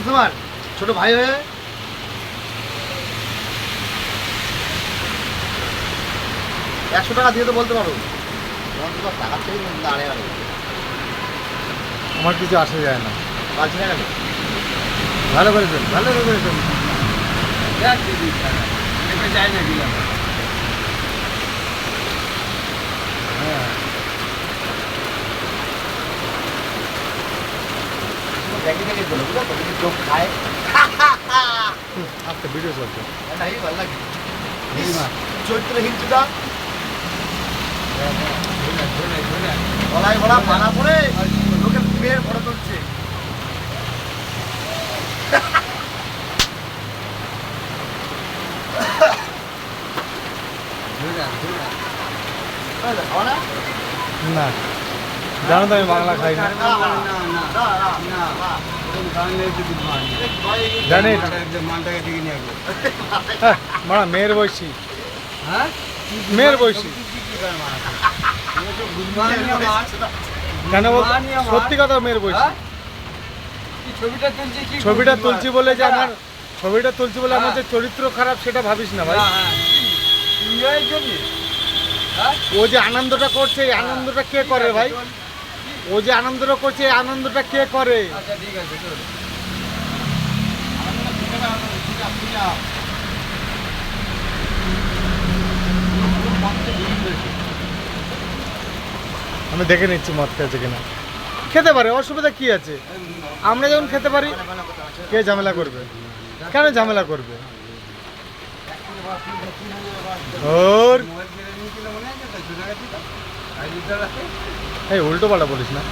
তোমার ছোট ভাই হয়ে 100 টাকা দিয়ে তো বলতে পারো টাকা থেকে আড়ে আড়ে আমার কিছু আসে যায় না। পারছি না কেন? ভালো করেছেন, ভালো করেছেন। যায় না দিলাম। হ্যাঁ, দেখে দেখে বলো বুঝলো তো যদি চোখ খায় আজকে ভিডিও চলছে। নাই ভালো লাগে চরিত্রহীনটা গলায় গলা মারা পড়ে লোকের মেয়ের ফটো তুলছে। না, জানো তো আমি বাংলা খাই না। জানি মারা মেয়ের বয়সী, মেয়ের বয়সী কেন বল? সত্যি কথা, মেয়ের বয়সী। ছবিটা তুলছি বলে যে আমার ছবিটা তুলছি বলে আমার যে চরিত্র খারাপ সেটা ভাবিস না ভাই। ও যে আনন্দটা করছে এই আনন্দটা কে করে ভাই? ও যে আনন্দটা করছে এই আনন্দটা কে করে? আমি দেখে নিচ্ছি মদ খেয়েছে কিনা। খেতে পারে, অসুবিধা কি আছে? আমরা যখন খেতে পারি কে ঝামেলা করবে? কেন ঝামেলা করবে? ওর এই উল্টো পাল্টা বলিস না।